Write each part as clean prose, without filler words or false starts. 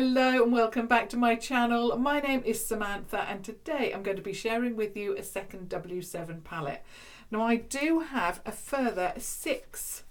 Hello and welcome back to my channel. My name is Samantha and today I'm going to be sharing with you a second W7 palette. Now I do have a further 6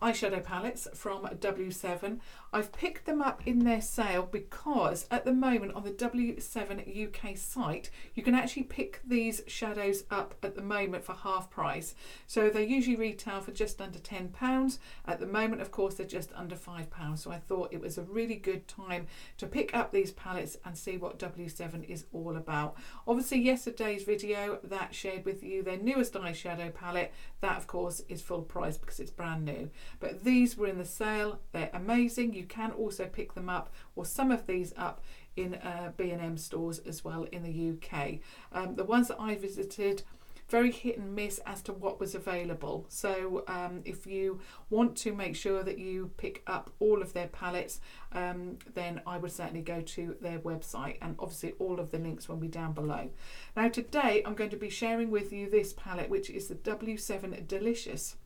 eyeshadow palettes from W7. I've picked them up in their sale because at the moment on the W7 UK site you can actually pick these shadows up at the moment for half price. So they usually retail for just under £10. At the moment of course they're just under £5. So I thought it was a really good time to pick up these palettes and see what W7 is all about. Obviously yesterday's video that shared with you their newest eyeshadow palette, that of course is full price because it's brand new. But these were in the sale, they're amazing. You can also pick them up or some of these up in B&M stores as well in the UK. The ones that I visited, very hit and miss as to what was available. So if you want to make sure that you pick up all of their palettes, then I would certainly go to their website, and obviously all of the links will be down below. Now today I'm going to be sharing with you this palette, which is the W7 Delicious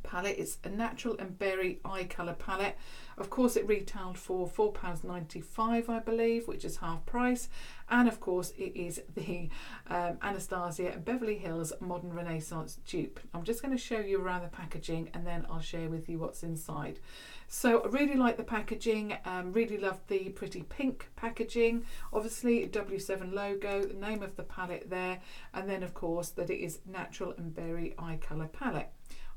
palette. It's a natural and berry eye colour palette. Of course it retailed for £4.95 I believe, which is half price, and of course it is the Anastasia Beverly Hills Modern Renaissance dupe. I'm just going to show you around the packaging and then I'll share with you what's inside. So I really like the packaging, really love the pretty pink packaging, obviously W7 logo, the name of the palette there, and then of course that it is natural and berry eye colour palette.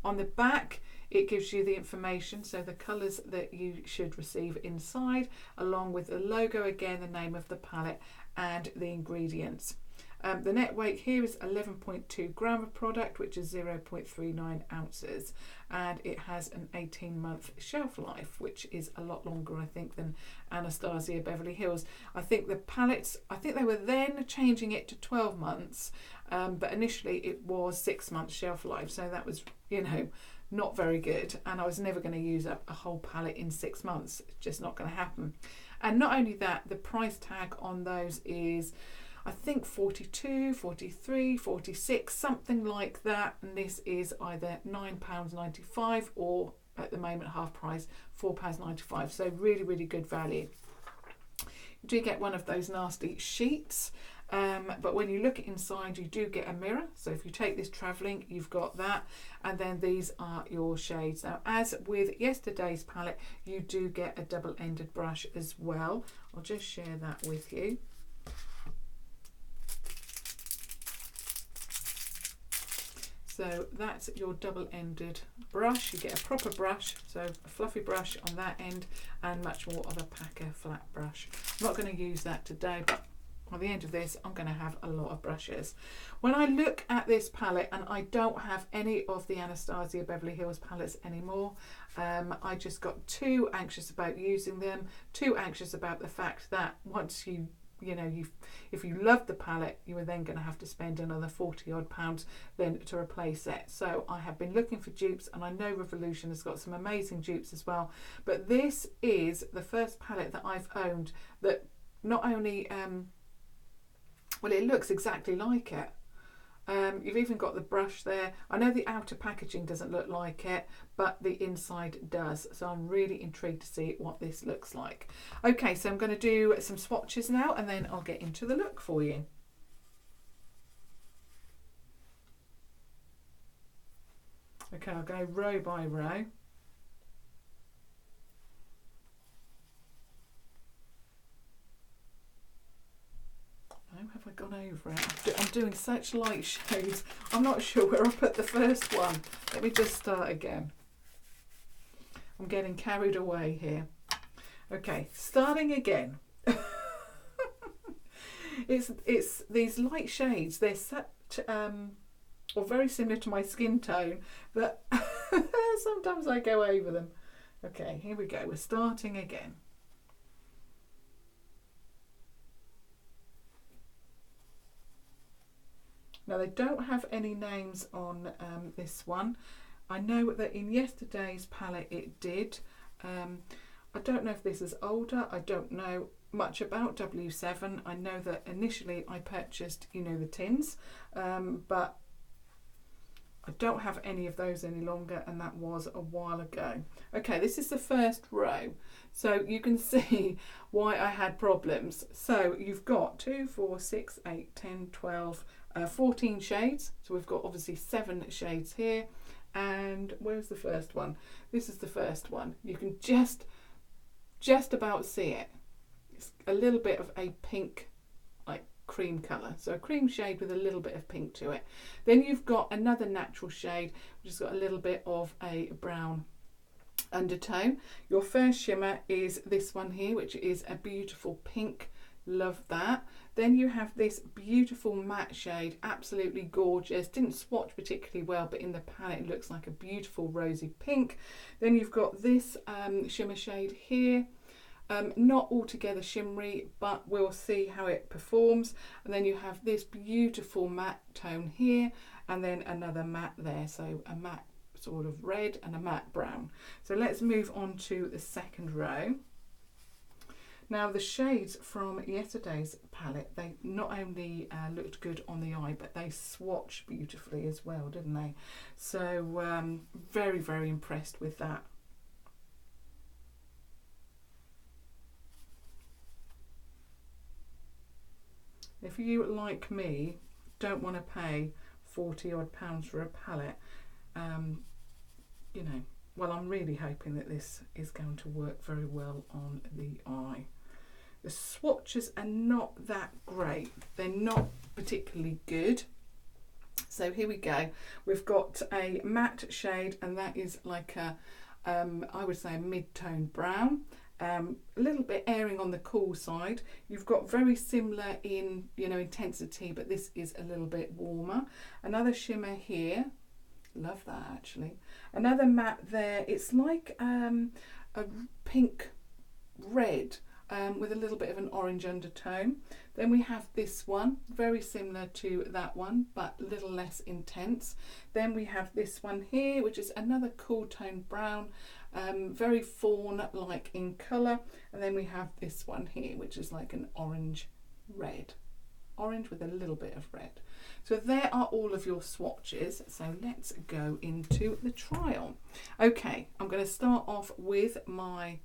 On the back it gives you the information, so the colours that you should receive inside, along with the logo again, the name of the palette and the ingredients. The net weight here is 11.2 gram of product, which is 0.39 ounces, and it has an 18-month shelf life, which is a lot longer I think than Anastasia Beverly Hills. I think the palettes, I think they were then changing it to 12 months, but initially it was 6 months shelf life, so that was, you know, not very good, and I was never going to use up a whole palette in 6 months. It's just not going to happen. And not only that, the price tag on those is I think 42, 43, 46, something like that, and this is either £9.95 or at the moment half price £4.95, so really good value. You do get one of those nasty sheets, but when you look inside you do get a mirror, so if you take this travelling you've got that, and then these are your shades. Now as with yesterday's palette you do get a double-ended brush as well. I'll just share that with you. So that's your double-ended brush. You get a proper brush, so a fluffy brush on that end and much more of a packer flat brush. I'm not going to use that today, but by the end of this I'm going to have a lot of brushes. When I look at this palette, and I don't have any of the Anastasia Beverly Hills palettes anymore, I just got too anxious about using them, too anxious about the fact that once if you love the palette, you are then going to have to spend another 40 odd pounds then to replace it. So I have been looking for dupes, and I know Revolution has got some amazing dupes as well, but this is the first palette that I've owned that not only well, it looks exactly like it. You've even got the brush there. I know the outer packaging doesn't look like it, but the inside does. So I'm really intrigued to see what this looks like. Okay, so I'm going to do some swatches now and then I'll get into the look for you. Okay, I'll go row by row. Have I gone over it? I'm doing such light shades. I'm not sure where I put the first one. Let me just start again. I'm getting carried away here. Okay, starting again. It's these light shades. They're such or very similar to my skin tone that sometimes I go over them. Okay, here we go. We're starting again. Now they don't have any names on this one. I know that in yesterday's palette it did. I don't know if this is older. I don't know much about W7. I know that initially I purchased, the tins, but I don't have any of those any longer, and that was a while ago. Okay, this is the first row, so you can see why I had problems. So you've got 2, 4, 6, 8, 10, 12, 14 shades. So we've got obviously 7 shades here. And where's the first one? This is the first one. You can just about see it. It's a little bit of a pink, like cream colour. So a cream shade with a little bit of pink to it. Then you've got another natural shade, which has got a little bit of a brown undertone. Your first shimmer is this one here, which is a beautiful pink. Love that. Then you have this beautiful matte shade, absolutely gorgeous. Didn't swatch particularly well, but in the palette it looks like a beautiful rosy pink. Then you've got this shimmer shade here. Not altogether shimmery, but we'll see how it performs. And then you have this beautiful matte tone here, and then another matte there. So a matte sort of red and a matte brown. So let's move on to the second row. Now the shades from yesterday's palette, they not only looked good on the eye, but they swatched beautifully as well, didn't they? So very, very impressed with that. If you, like me, don't want to pay 40 odd pounds for a palette, you know, well, I'm really hoping that this is going to work very well on the eye. The swatches are not that great. They're not particularly good. So here we go. We've got a matte shade, and that is like a, I would say a mid-tone brown. A little bit airing on the cool side. You've got very similar in, you know, intensity, but this is a little bit warmer. Another shimmer here. Love that actually. Another matte there. It's like a pink red. With a little bit of an orange undertone. Then we have this one, very similar to that one, but a little less intense. Then we have this one here, which is another cool tone brown, very fawn-like in colour. And then we have this one here, which is like an orange red. Orange with a little bit of red. So there are all of your swatches. So let's go into the trial. Okay, I'm going to start off with my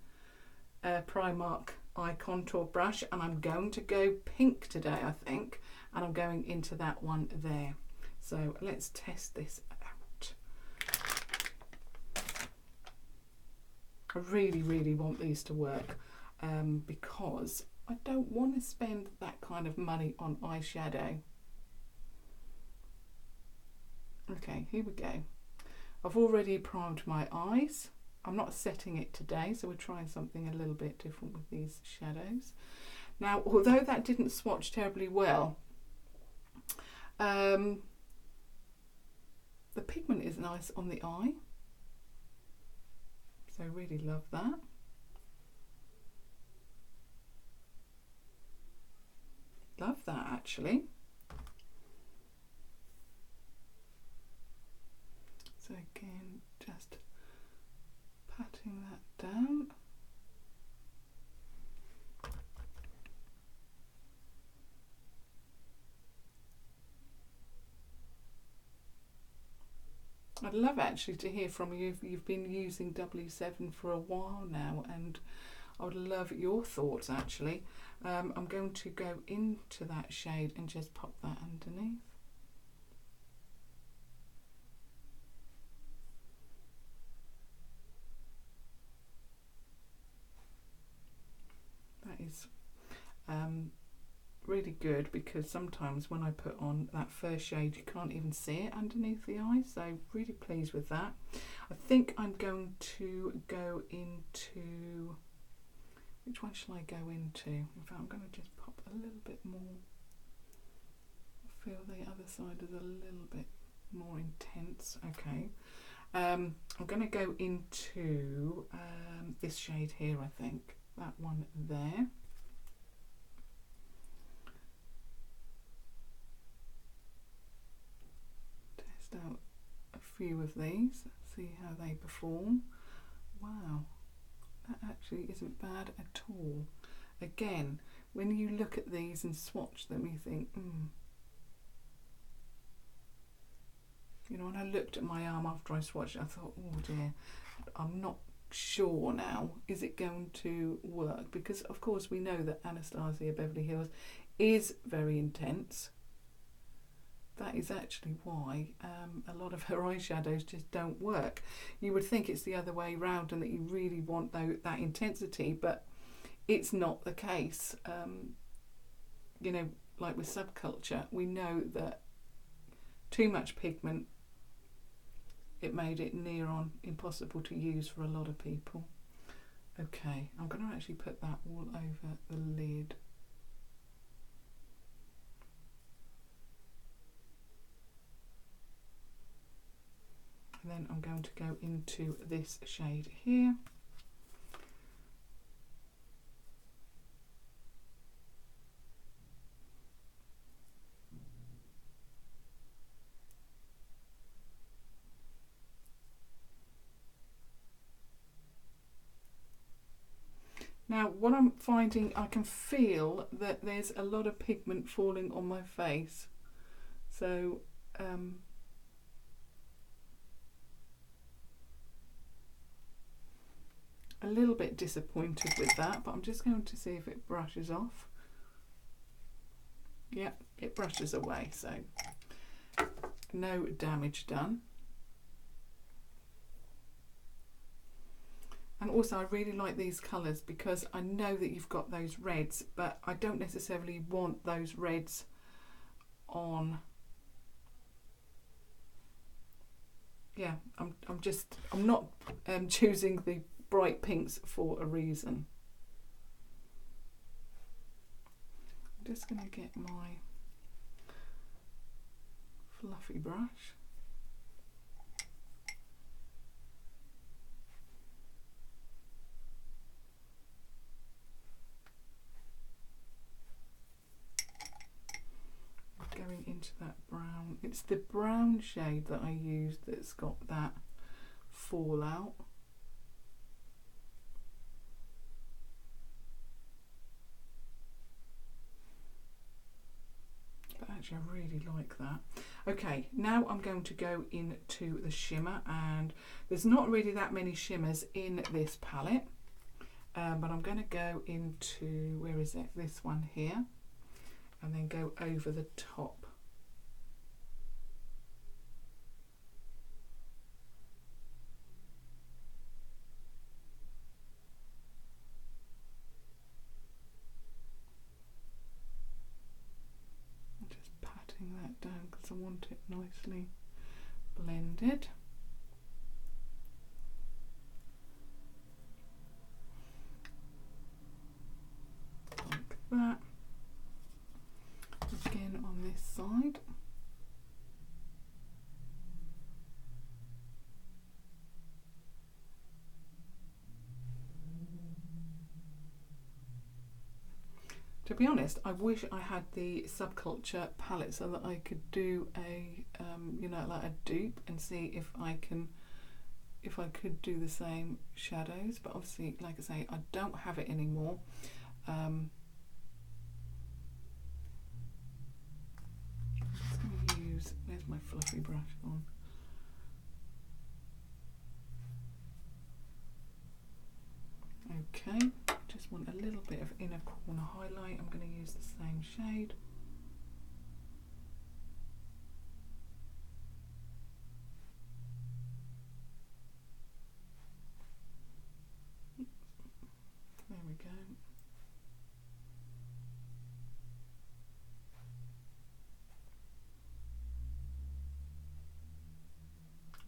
Primark eye contour brush, and I'm going to go pink today, I think, and I'm going into that one there. So let's test this out. I really, really want these to work because I don't want to spend that kind of money on eyeshadow. Okay, here we go. I've already primed my eyes. I'm not setting it today, so we're trying something a little bit different with these shadows. Now, although that didn't swatch terribly well, the pigment is nice on the eye. So really love that. Love that actually. So again, just patting that down. I'd love actually to hear from you if you've been using W7 for a while now, and I would love your thoughts actually. I'm going to go into that shade and just pop that underneath. That is really good, because sometimes when I put on that first shade you can't even see it underneath the eye, so really pleased with that. I think I'm going to go into, which one shall I go into? In fact, I'm going to just pop a little bit more. I feel the other side is a little bit more intense. Okay, I'm going to go into this shade here, I think, that one there. Test out a few of these, see how they perform. Wow, that actually isn't bad at all. Again, when you look at these and swatch them, you think, You know, when I looked at my arm after I swatched it, I thought, oh dear, I'm not sure now, is it going to work? Because of course we know that Anastasia Beverly Hills is very intense. That is actually why a lot of her eyeshadows just don't work. You would think it's the other way round and that you really want that intensity, but it's not the case. You know, like with Subculture, we know that too much pigment, it made it near on impossible to use for a lot of people. Okay, I'm going to actually put that all over the lid. And then I'm going to go into this shade here. Now, what I'm finding, I can feel that there's a lot of pigment falling on my face. So, a little bit disappointed with that, but I'm just going to see if it brushes off. Yeah, it brushes away, so no damage done. And also I really like these colours because I know that you've got those reds, but I don't necessarily want those reds on. Yeah, I'm not choosing the bright pinks for a reason. I'm just going to get my fluffy brush. Going into that brown. It's the brown shade that I used that's got that fallout. But actually I really like that. Okay, now I'm going to go into the shimmer, and there's not really that many shimmers in this palette, but I'm going to go into, where is it? This one here. And then go over the top. I'm just patting that down because I want it nicely blended. Like that. Again on this side. To be honest, I wish I had the Subculture palette so that I could do a, you know, like a dupe and see if I could do the same shadows. But obviously, like I say, I don't have it anymore. Where's my fluffy brush on? Okay, just want a little bit of inner corner highlight. I'm going to use the same shade. There we go.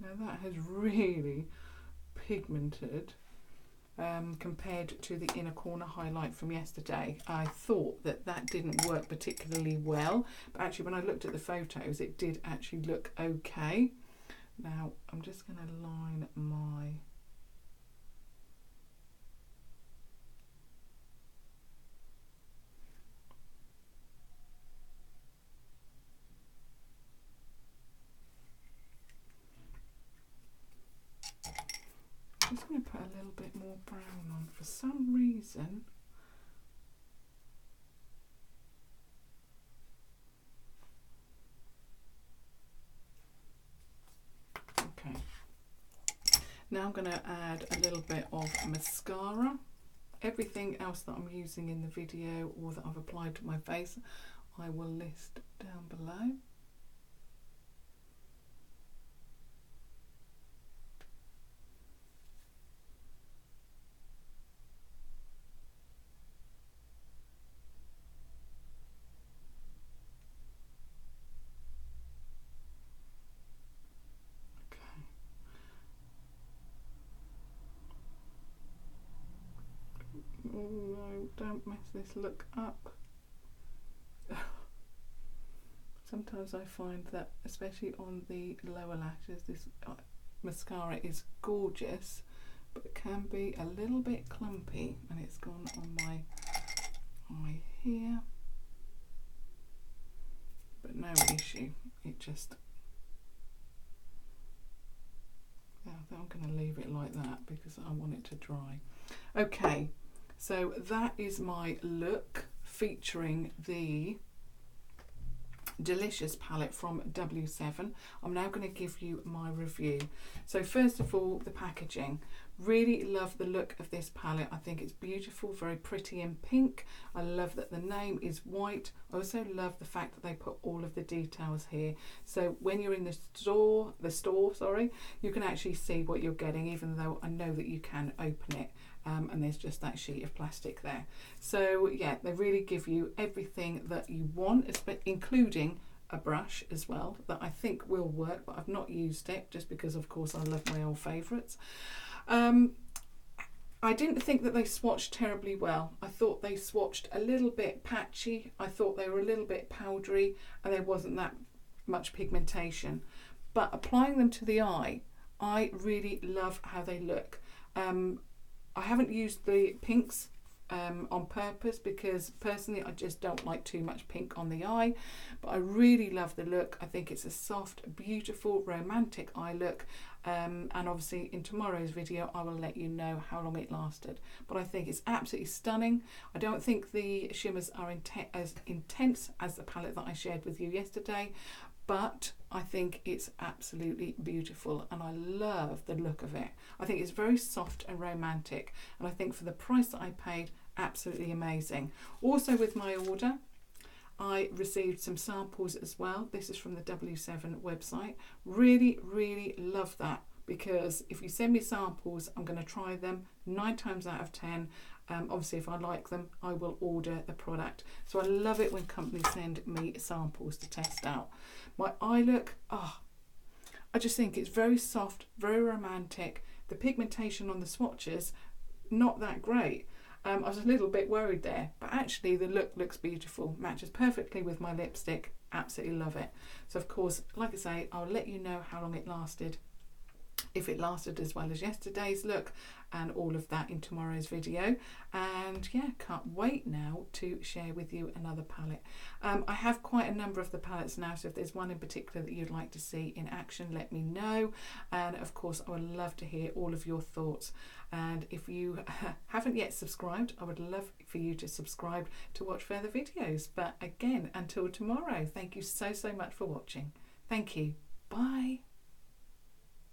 Now that has really pigmented compared to the inner corner highlight from yesterday. I thought that didn't work particularly well, but actually when I looked at the photos it did actually look okay. Now I'm just going to line my I'm just going to put a little bit more brown on for some reason. Now I'm going to add a little bit of mascara. Everything else that I'm using in the video or that I've applied to my face, I will list down below. Oh no, don't mess this look up. Sometimes I find that, especially on the lower lashes, this mascara is gorgeous, but it can be a little bit clumpy, and it's gone on my eye here. But no issue, it just... Yeah, I'm going to leave it like that because I want it to dry. Okay. So that is my look featuring the Delicious palette from W7. I'm now going to give you my review. So first of all, the packaging. Really love the look of this palette. I think it's beautiful, very pretty in pink. I love that the name is white. I also love the fact that they put all of the details here. So when you're in the store, you can actually see what you're getting, even though I know that you can open it. And there's just that sheet of plastic there. So yeah, they really give you everything that you want, including a brush as well that I think will work, but I've not used it just because of course I love my old favourites. I didn't think that they swatched terribly well. I thought they swatched a little bit patchy. I thought they were a little bit powdery and there wasn't that much pigmentation. But applying them to the eye, I really love how they look. I haven't used the pinks on purpose because personally I just don't like too much pink on the eye, but I really love the look. I think it's a soft, beautiful, romantic eye look, and obviously in tomorrow's video I will let you know how long it lasted, but I think it's absolutely stunning. I don't think the shimmers are as intense as the palette that I shared with you yesterday, but I think it's absolutely beautiful and I love the look of it. I think it's very soft and romantic, and I think for the price that I paid, absolutely amazing. Also with my order, I received some samples as well. This is from the W7 website. Really, really love that, because if you send me samples, I'm going to try them 9 times out of 10. Obviously, if I like them, I will order the product. So I love it when companies send me samples to test out. My eye look, I just think it's very soft, very romantic. The pigmentation on the swatches, not that great. I was a little bit worried there, but actually the look looks beautiful, matches perfectly with my lipstick. Absolutely love it. So of course, like I say, I'll let you know how long it lasted, if it lasted as well as yesterday's look, and all of that in tomorrow's video. And yeah, can't wait now to share with you another palette. I have quite a number of the palettes now, so if there's one in particular that you'd like to see in action, let me know. And of course I would love to hear all of your thoughts, and if you haven't yet subscribed, I would love for you to subscribe to watch further videos. But again, until tomorrow, thank you so much for watching. Thank you. Bye.